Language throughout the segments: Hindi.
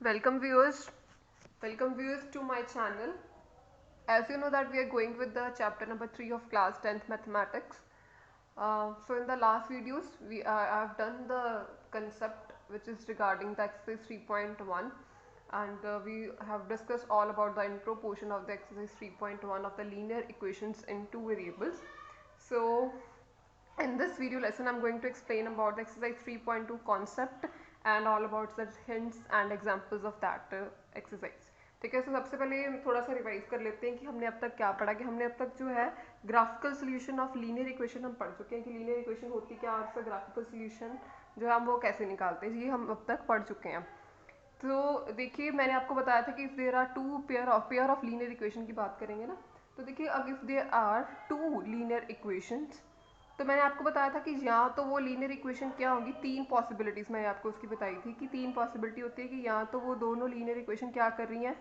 Welcome viewers to my channel. As you know that we are going with the chapter number 3 of class 10th mathematics. So in the last videos I have done the concept which is regarding the exercise 3.1, and we have discussed all about the intro portion of the exercise 3.1 of the linear equations in two variables. So in this video lesson I'm going to explain about the exercise 3.2 concept and all about the hints and examples of that exercise. ठीक है, तो सबसे पहले थोड़ा सा रिवाइज कर लेते हैं कि हमने अब तक क्या पढ़ा। कि हमने अब तक जो है graphical solution of linear equation हम पढ़ चुके हैं कि लीनियर इक्वेशन होती क्या और उसका ग्राफिकल सोल्यूशन जो है हम वो कैसे निकालते हैं, ये हम अब तक पढ़ चुके हैं। तो देखिए मैंने आपको बताया था कि if there are two pair of linear equation की बात करेंगे ना, तो देखिए अब if there are two linear equations, तो मैंने आपको बताया था कि या तो वो लीनियर इक्वेशन क्या होगी, तीन पॉसिबिलिटीज मैंने आपको उसकी बताई थी कि तीन पॉसिबिलिटी होती है कि या तो वो दोनों लीनियर इक्वेशन क्या कर रही हैं,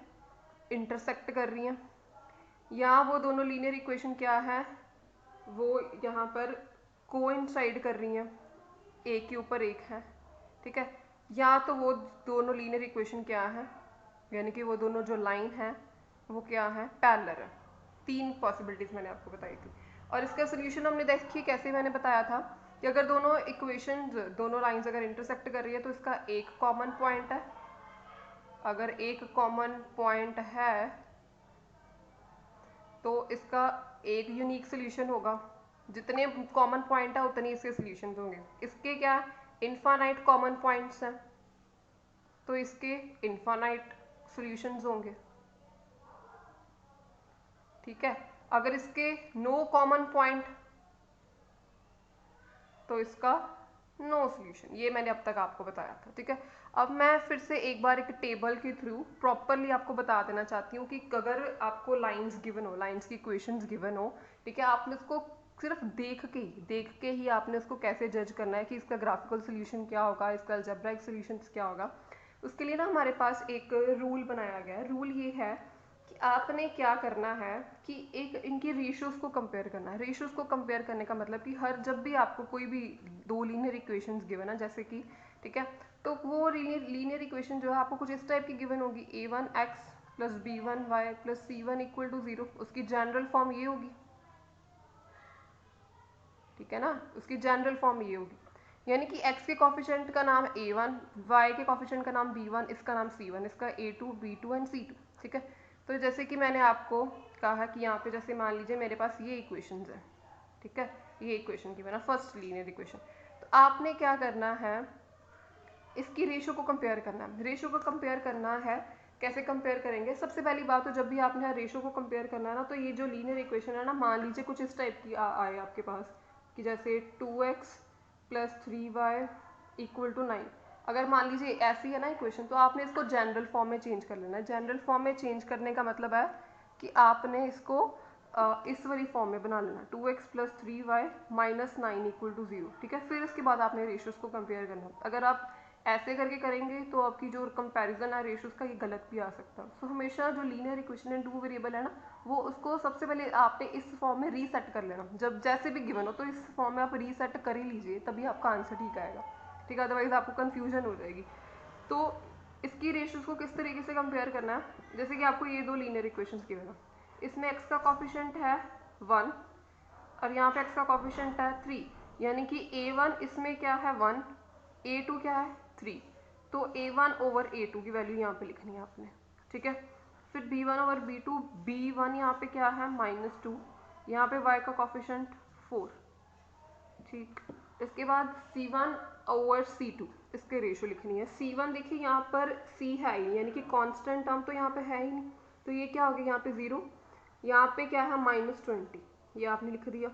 इंटरसेक्ट कर रही हैं, या वो दोनों लीनियर इक्वेशन क्या है, वो यहाँ पर कोइंसाइड कर रही हैं, एक के ऊपर एक है। ठीक है, या तो वो दोनों लीनियर इक्वेशन क्या है, यानी कि वो दोनों जो लाइन है वो क्या है, पैरेलल है। तीन पॉसिबिलिटीज मैंने आपको बताई थी और इसका सोल्यूशन हमने देखिए कैसे मैंने बताया था कि अगर दोनों इक्वेशन दोनों लाइंस अगर इंटरसेक्ट कर रही है तो इसका एक कॉमन पॉइंट है। अगर एक कॉमन पॉइंट है तो इसका एक यूनिक सोल्यूशन होगा। जितने कॉमन पॉइंट है उतने इसके सोल्यूशन होंगे। इसके क्या इनफाइनाइट कॉमन पॉइंट्स हैं तो इसके इनफाइनाइट सोल्यूशंस होंगे। ठीक है, अगर इसके नो कॉमन पॉइंट तो इसका नो सोल्यूशन। ये मैंने अब तक आपको बताया था। ठीक है, अब मैं फिर से एक बार एक टेबल के थ्रू प्रॉपरली आपको बता देना चाहती हूँ कि अगर आपको लाइंस गिवन हो, लाइंस की इक्वेशंस गिवन हो, ठीक है, आपने उसको सिर्फ देख के ही आपने उसको कैसे जज करना है कि इसका ग्राफिकल सोल्यूशन क्या होगा, इसका अलजेब्राइक सोल्यूशन क्या होगा। उसके लिए ना हमारे पास एक रूल बनाया गया है। रूल ये है कि आपने क्या करना है कि एक इनकी रेशियोज को कंपेयर करना है। रेशियोज को कंपेयर करने का मतलब कि हर जब भी आपको कोई भी दो लीनियर इक्वेशंस गिवन है, जैसे कि ठीक है, तो वो लीनियर इक्वेशन जो है आपको कुछ इस टाइप की गिवन होगी, a1x plus b1y plus c1 equal to 0। उसकी जनरल फॉर्म ये होगी। ठीक है ना, उसकी जनरल फॉर्म ये होगी, यानी कि x के कॉफिशेंट का नाम a1, y के कॉफिशेंट का नाम b1, इसका नाम c1, इसका a2 b2 एंड c2। ठीक है, तो जैसे कि मैंने आपको कहा कि यहाँ पे जैसे मान लीजिए मेरे पास ये इक्वेशंस है। ठीक है, ये इक्वेशन की बना फर्स्ट लीनियर इक्वेशन, तो आपने क्या करना है, इसकी रेशो को कंपेयर करना है। रेशो को कंपेयर करना है, कैसे कंपेयर करेंगे। सबसे पहली बात तो जब भी आपने रेशो को कंपेयर करना है ना, तो ये जो लीनियर इक्वेशन है ना, मान लीजिए कुछ इस टाइप की आए आपके पास कि जैसे 2x plus 3y equal to 9। अगर मान लीजिए ऐसी है ना इक्वेशन, तो आपने इसको जनरल फॉर्म में चेंज कर लेना है। जनरल फॉर्म में चेंज करने का मतलब है कि आपने इसको इस वाली फॉर्म में बना लेना, 2x plus 3y minus 9 equal to 0। ठीक है, फिर इसके बाद आपने रेशियोज को कंपेयर करना। अगर आप ऐसे करके करेंगे तो आपकी जो कंपैरिजन है रेशियोज का, ये गलत भी आ सकता है। सो हमेशा जो लीनियर इक्वेशन है टू वेरिएबल है ना, वो उसको सबसे पहले आपने इस फॉर्म में रीसेट कर लेना। जब जैसे भी गिवन हो तो इस फॉर्म में आप रीसेट कर ही लीजिए, तभी आपका आंसर ठीक आएगा। ठीक है, अदरवाइज आपको कन्फ्यूजन हो जाएगी। तो इसकी रेशियोज को किस तरीके से कंपेयर करना है, जैसे कि आपको ये दो लीनियर इक्वेशंस गिवन है, इसमें x का कॉफिशेंट है 1 और यहाँ पे x का कॉफिशेंट है 3, यानी कि a1 इसमें क्या है 1, a2 क्या है 3, तो a1 ओवर a2 की वैल्यू यहाँ पे लिखनी है आपने। ठीक है, फिर b1 ओवर b2, b1 यहाँ पे क्या है -2, यहाँ पे y का कॉफिशेंट 4। ठीक, इसके बाद c1 ओवर c2, इसके रेशो लिखनी है। c1 देखिए यहाँ पर c है ही, यानी कि कांस्टेंट टर्म तो यहाँ पे है ही नहीं, तो ये क्या हो गया यहाँ पे 0, यहाँ पे क्या है -20, ये आपने लिख दिया।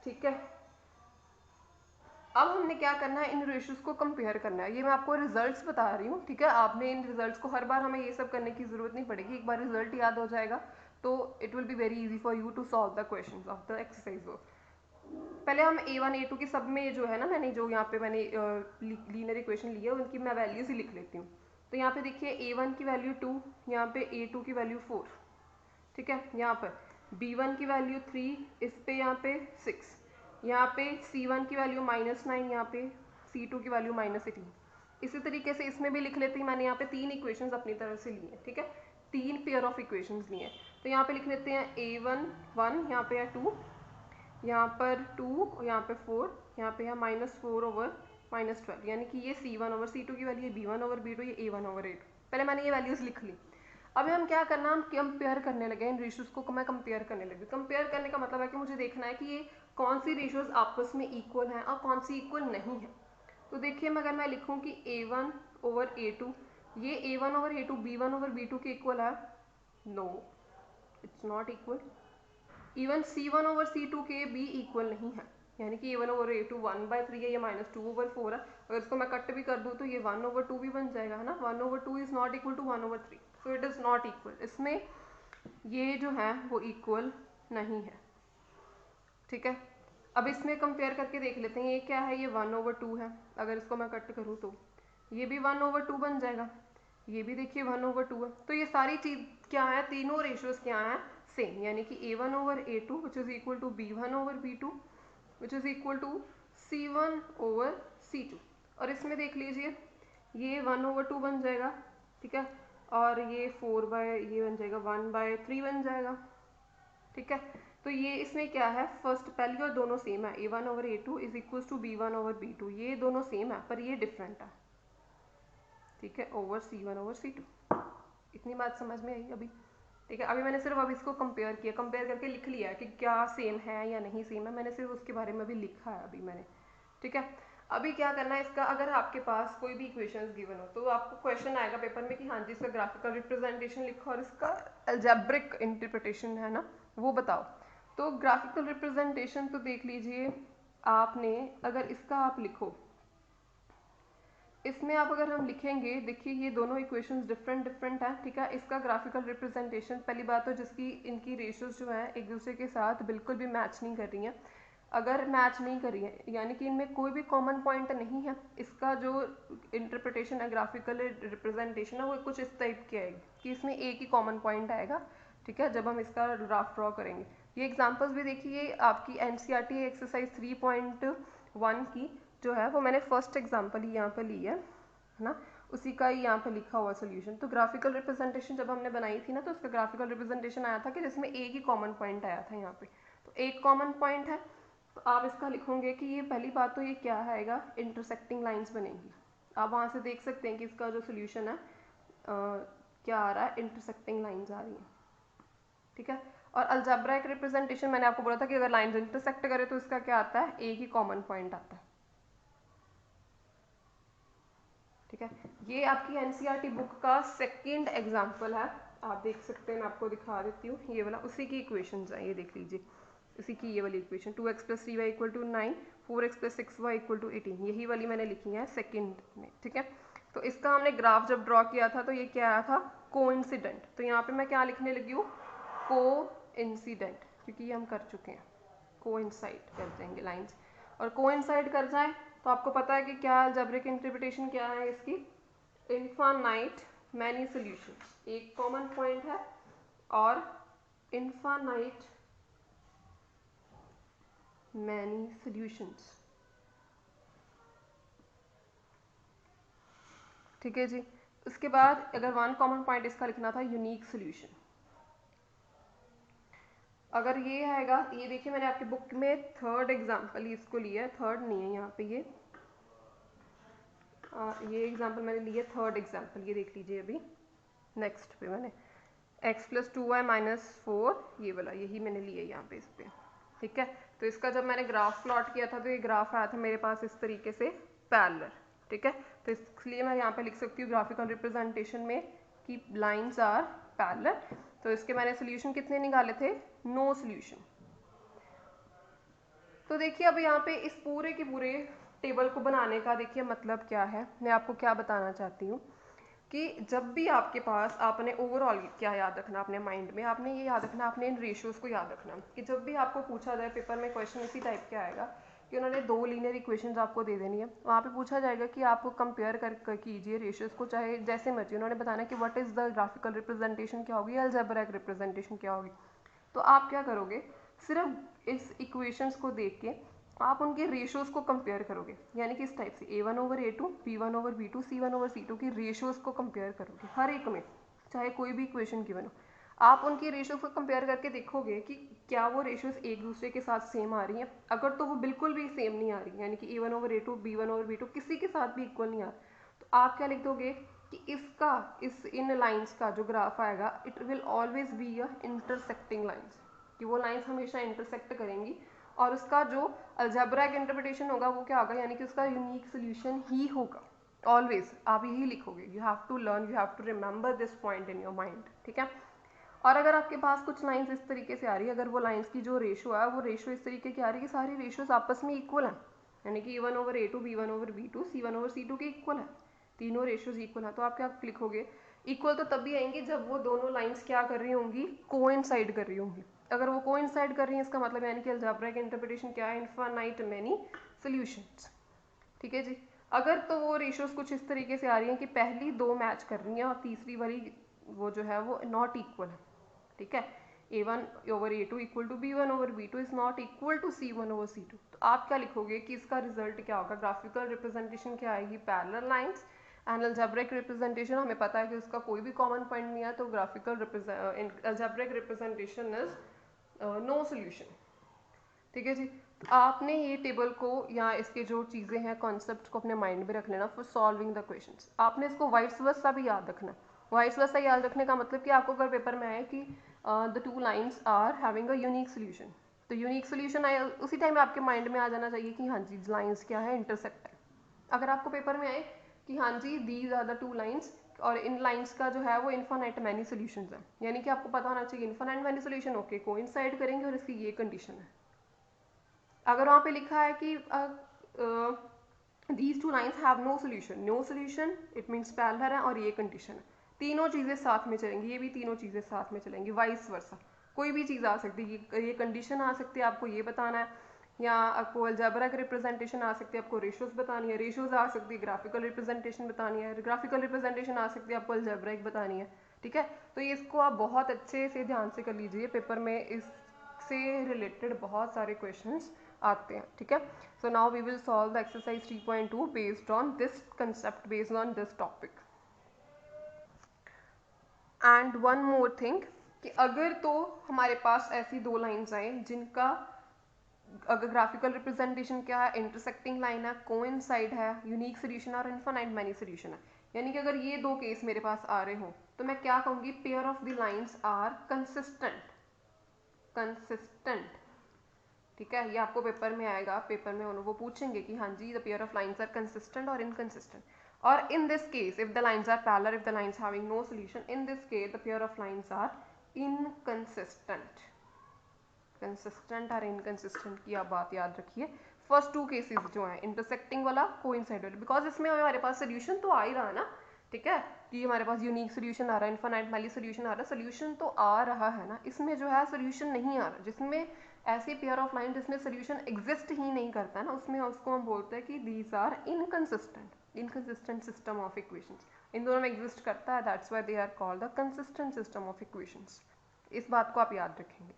ठीक है, अब हमने क्या करना है, इन रेशियोज को कंपेयर करना है। ये मैं आपको रिजल्ट्स बता रही हूँ। ठीक है, आपने इन रिजल्ट्स को हर बार हमें ये सब करने की जरूरत नहीं पड़ेगी। एक बार रिजल्ट याद हो जाएगा तो it will be very easy for you to solve the questions of the exercise work. पहले हम a1 a2 की सब में जो है ना, मैंने जो यहाँ पे मैंने लीनियर इक्वेशन ली है उनकी मैं वैल्यूज ही लिख लेती हूँ। तो यहाँ पे देखिए a1 की वैल्यू 2, यहाँ पे a2 की वैल्यू 4। ठीक है, यहाँ पर b1 की वैल्यू 3, इस पे यहाँ पे 6, यहाँ पे c1 की वैल्यू -9, यहाँ पे c2 की वैल्यू -18। इसी तरीके से इसमें भी लिख लेती हूँ, मैंने यहाँ पे 3 इक्वेशंस अपनी तरफ से ली हैं, ठीक है, 3 पेयर ऑफ इक्वेशंस लिए हैं। तो यहाँ पे लिख लेते हैं a1 1, यहाँ पे है 2, यहाँ पर 2, यहाँ पे 4, यहाँ पे है -4/-12, यानी कि ये C1/C2 की वैल्यू, B1/B2, ये A1/A2। पहले मैंने ये वैल्यूज लिख ली। अब हम क्या करना, हम कंपेयर करने लगे, इन रेशियोज को मैं कंपेयर करने लगी। कंपेयर करने का मतलब है कि मुझे देखना है कि ये कौन सी रेशियोज आपस में इक्वल हैं और कौन सी इक्वल नहीं है। तो देखिए अगर मैं लिखूँ कि A1/A2, ये A1/A2 B1/B2 के इक्वल है, no it's not equal. Even C1/C2 के भी इक्वल नहीं है, यानी कि A1/A2 1/3 है, ये -2/4 है। अगर इसको मैं कट भी कर दूँ तो ये 1/2 भी बन जाएगा, है ना। 1/2 is not equal to 1/3, so it is not equal. इसमें ये जो है वो इक्वल नहीं है, ठीक है। अब इसमें कंपेयर करके देख लेते हैं, ये क्या है, ये 1/2 है। अगर इसको मैं कट करूँ तो ये भी 1/2 बन जाएगा, ये भी देखिए 1/2 है। तो ये सारी चीज क्या है, तीनों रेशियोज क्या है, सेम, यानी कि A1/A2 which is equal to B1/B2 which is equal to C1/C2। और इसमें देख लीजिए ये 1/2 बन जाएगा, ठीक है, और ये 4 ये बन जाएगा 1/3 बन जाएगा, ठीक है। तो ये इसमें क्या है, फर्स्ट पहली और दोनों सेम है, A1/A2 is equal to B1/B2, ये दोनों सेम है पर ये डिफरेंट है, ठीक है, ओवर C1/C2। इतनी बात समझ में आई अभी, ठीक है। अभी मैंने सिर्फ अब इसको कंपेयर किया, कंपेयर करके लिख लिया है कि क्या सेम है या नहीं सेम है, मैंने सिर्फ उसके बारे में भी लिखा है अभी मैंने, ठीक है। अभी क्या करना है इसका, अगर आपके पास कोई भी इक्वेशंस गिवन हो तो आपको क्वेश्चन आएगा पेपर में कि हाँ जी इसका ग्राफिकल रिप्रेजेंटेशन लिखो और इसका अलजेब्रिक इंटरप्रिटेशन है ना वो बताओ। तो ग्राफिकल रिप्रेजेंटेशन तो देख लीजिए आपने, अगर इसका आप लिखो, इसमें आप अगर हम लिखेंगे, देखिए ये दोनों इक्वेशंस डिफरेंट हैं, ठीक है। इसका ग्राफिकल रिप्रेजेंटेशन, पहली बात तो जिसकी इनकी रेशियोज जो है एक दूसरे के साथ बिल्कुल भी मैच नहीं कर रही हैं। अगर मैच नहीं कर रही है यानी कि इनमें कोई भी कॉमन पॉइंट नहीं है, इसका जो इंटरप्रिटेशन है, ग्राफिकल रिप्रेजेंटेशन है, वो कुछ इस टाइप की आएगी कि इसमें एक ही कॉमन पॉइंट आएगा, ठीक है, जब हम इसका ग्राफ ड्रॉ करेंगे। ये एग्जांपल्स भी देखिए आपकी NCERT एक्सरसाइज 3.1 की जो है वो मैंने फर्स्ट एग्जांपल ही यहाँ पर ली है ना, उसी का ही यहाँ पे लिखा हुआ सोल्यूशन। तो ग्राफिकल रिप्रेजेंटेशन जब हमने बनाई थी ना, तो उसका ग्राफिकल रिप्रेजेंटेशन आया था कि जिसमें एक ही कॉमन पॉइंट आया था यहाँ पे, तो एक कॉमन पॉइंट है। तो आप इसका लिखोगे कि ये पहली बात तो ये क्या आएगा, इंटरसेक्टिंग लाइंस बनेंगी। आप वहाँ से देख सकते हैं कि इसका जो सोल्यूशन है क्या आ रहा है, इंटरसेक्टिंग लाइंस आ रही हैं, ठीक है। और अलजेब्राइक रिप्रेजेंटेशन मैंने आपको बोला था कि अगर लाइंस इंटरसेक्ट करे तो इसका क्या आता है, एक ही कॉमन पॉइंट आता है, ठीक है। ये आपकी NCERT बुक का सेकंड एग्जाम्पल है, आप देख सकते हैं, मैं आपको दिखा देती हूँ, ये वाला उसी की इक्वेशंस हैं, ये देख लीजिए इसी की ये वाली equation, 2x + 3y = 9, 4x + 6y = 18, यही वाली मैंने लिखी है सेकंड में, ठीक है। तो इसका हमने ग्राफ जब ड्रॉ किया था तो ये क्या आया था, कोइंसिडेंट। तो यहाँ पे मैं क्या लिखने लगी हूँ, कोइंसिडेंट, क्योंकि ये हम कर चुके हैं, कोइंसाइड कर जाएंगे लाइंस, और कोइंसाइड कर जाए तो आपको पता है कि क्या अलजेब्रिक इंटरप्रिटेशन क्या है इसकी, इनफाइनाइट मैनी सॉल्यूशंस, एक कॉमन पॉइंट है और इनफाइनाइट मैनी सॉल्यूशंस, ठीक है जी। उसके बाद अगर वन कॉमन पॉइंट इसका लिखना था, यूनिक सॉल्यूशन। अगर ये आएगा, ये देखिए मैंने आपकी बुक में थर्ड एग्जाम्पल इसको लिया है, थर्ड नहीं है यहाँ पे, ये एग्जाम्पल मैंने लिया थर्ड एग्जाम्पल, ये देख लीजिए अभी नेक्स्ट पे मैंने x + 2y - 4 ये वाला, यही मैंने लिया यहाँ पे इस पे, ठीक है। तो इसका जब मैंने ग्राफ प्लॉट किया था तो ये ग्राफ आया था मेरे पास इस तरीके से पैरेलल, ठीक है। तो इसलिए मैं यहाँ पे लिख सकती हूँ ग्राफिकल रिप्रेजेंटेशन में कि लाइंस आर पैरेलल। तो इसके मैंने सोल्यूशन कितने निकाले थे, नो सोल्यूशन। तो देखिए अब यहाँ पे इस पूरे के पूरे टेबल को बनाने का देखिए मतलब क्या है, मैं आपको क्या बताना चाहती हूँ कि जब भी आपके पास, आपने ओवरऑल क्या याद रखना अपने माइंड में, आपने ये याद रखना, आपने इन रेशियोज को याद रखना कि जब भी आपको पूछा जाए पेपर में क्वेश्चन इसी टाइप के आएगा कि उन्होंने 2 लीनियर इक्वेशंस आपको दे देनी है, वहाँ पे पूछा जाएगा कि आपको कंपेयर कर कीजिए रेशियोज को, चाहे जैसे मर्जी, उन्होंने बताना कि what is the graphical representation क्या होगी, अलजेब्रिक रिप्रेजेंटेशन क्या होगी। तो आप क्या करोगे, सिर्फ इस इक्वेशंस को देख के आप उनके रेशियोज को कंपेयर करोगे, यानी कि इस टाइप से A1/A2, B1/B2, C1/C2 की रेशियोज को कंपेयर करोगे हर एक में, चाहे कोई भी इक्वेशन की बनो। आप उनकी रेशियोज को कंपेयर करके देखोगे कि क्या वो रेशियोज एक दूसरे के साथ सेम आ रही हैं। अगर तो वो बिल्कुल भी सेम नहीं आ रही, यानी कि A1/A2, B1/B2 किसी के साथ भी इक्वल नहीं आ रहा, तो आप क्या लिख दोगे कि इसका इन लाइन्स का जो ग्राफ आएगा it will always be a intersecting lines, कि वो लाइन्स हमेशा इंटरसेक्ट करेंगी और उसका जो अलजेब्रिक इंटरप्रिटेशन होगा वो क्या होगा, यानी कि उसका यूनिक सोल्यूशन ही होगा। ऑलवेज आप यही लिखोगे। You have to learn, you have to remember this point in your mind, ठीक है। और अगर आपके पास कुछ लाइंस इस तरीके से आ रही है, अगर वो लाइंस की जो रेशो है वो रेशो इस तरीके की आ रही है कि सारी रेशोज आपस में इक्वल हैं, यानी कि A1/A2, B1/B2, C1/C2 के इक्वल है, तीनों रेशोज इक्वल हैं, तो आप क्या लिखोगे, इक्वल तो तभी आएंगे जब वो दोनों लाइंस क्या कर रही होंगी, कोइंसाइड कर रही होंगी। अगर वो कोइंसाइड कर रही हैं इसका मतलब यानी कि अलजेब्रिक इंटरप्रिटेशन क्या है, इनफाइनाइट मेनी सॉल्यूशंस, ठीक है जी। अगर तो वो रेशियोज कुछ इस तरीके से आ रही हैं कि पहली दो मैच कर रही हैं और तीसरी वाली वो जो है वो नॉट इक्वल है, ठीक है। A1/A2 equal to B1/B2 is not equal to C1/C2, तो आप क्या लिखोगे कि इसका रिजल्ट क्या होगा, ग्राफिकल रिप्रेजेंटेशन क्या आएगी, parallel lines. And algebraic representation हमें पता है कि उसका कोई भी कॉमन पॉइंट नहीं है, तो graphical algebraic representation is no solution, ठीक है जी। तो आपने ये टेबल को या इसके जो चीज़ें हैं कॉन्सेप्ट को अपने माइंड में रख लेना फॉर सॉल्विंग द क्वेश्चंस। आपने इसको वाइस वर्सा भी याद रखना। वाइस वर्सा याद रखने का मतलब कि आपको अगर पेपर में आए कि the two lines are having a unique solution, तो यूनिक सोल्यूशन आए उसी टाइम आपके माइंड में आ जाना चाहिए कि हाँ जी लाइंस क्या है, इंटरसेक्ट है। अगर आपको पेपर में आए कि हाँ जी these are the two lines और इन लाइंस का जो है वो इन्फानाइट मैनी सोल्यूशंस है, यानी कि आपको पता होना चाहिए infinite many solution okay coincide करेंगे और इसकी ये कंडीशन है। अगर वहाँ पे लिखा है कि these two lines have no solution, no solution it means parallel है और ये कंडीशन है, तीनों चीज़ें साथ में चलेंगी, ये भी तीनों चीज़ें साथ में चलेंगी, वाइस वर्सा। कोई भी चीज़ आ सकती है, ये कंडीशन आ सकती है, आपको ये बताना है, या आपको अलजेब्रिक रिप्रेजेंटेशन आ सकती है, आपको रेशियोज बतानी है, रेशियोज आ सकती है, ग्राफिकल रिप्रेजेंटेशन बतानी है, ग्राफिकल रिप्रेजेंटेशन आ सकती है, आपको अलजेब्रिक बतानी है, ठीक है। तो ये इसको आप बहुत अच्छे से ध्यान से कर लीजिए, पेपर में इससे रिलेटेड बहुत सारे क्वेश्चंस आते हैं, ठीक है। So now we will solve the exercise 3.2 based on this concept, based on this topic. And one more thing कि अगर तो हमारे पास ऐसी दो लाइंस आए जिनका अगर ग्राफिकल रिप्रेजेंटेशन क्या है, इंटरसेक्टिंग लाइन है, कोइंसाइड है, यूनिक सोल्यूशन और इनफाइनाइट मैनी सोल्यूशन है, यानी कि अगर ये दो केस मेरे पास आ रहे हो तो मैं क्या कहूँगी, pair of the lines are consistent, consistent, ठीक है। ये आपको पेपर में आएगा, पेपर में वो पूछेंगे कि हाँ जी the pair of lines are consistent और इनकंसिस्टेंट, और in this case if the lines are parallel, if the lines having no solution, in this case the pair of lines are inconsistent, consistent और इनकंसिस्टेंट की आप बात याद रखिए। फर्स्ट टू केसेस जो हैं इंटरसेक्टिंग वाला, कोइंसाइड वाला, बिकॉज इसमें हमारे पास सोल्यूशन तो आ ही रहा है ना, ठीक है, कि हमारे पास यूनिक सोल्यूशन आ रहा है, इनफाइनाइट मैनी सोल्यूशन आ रहा है, सोल्यूशन तो आ रहा है ना, इसमें जो है सोल्यूशन नहीं आ रहा, जिसमें ऐसी पेयर ऑफ लाइन जिसमें सोल्यूशन एग्जिस्ट ही नहीं करता है ना, उसमें उसको हम बोलते हैं कि these are inconsistent, inconsistent system of equations. इन दोनों में एग्जिस्ट करता है, that's why they are called the consistent system of equations. इस बात को आप याद रखेंगे।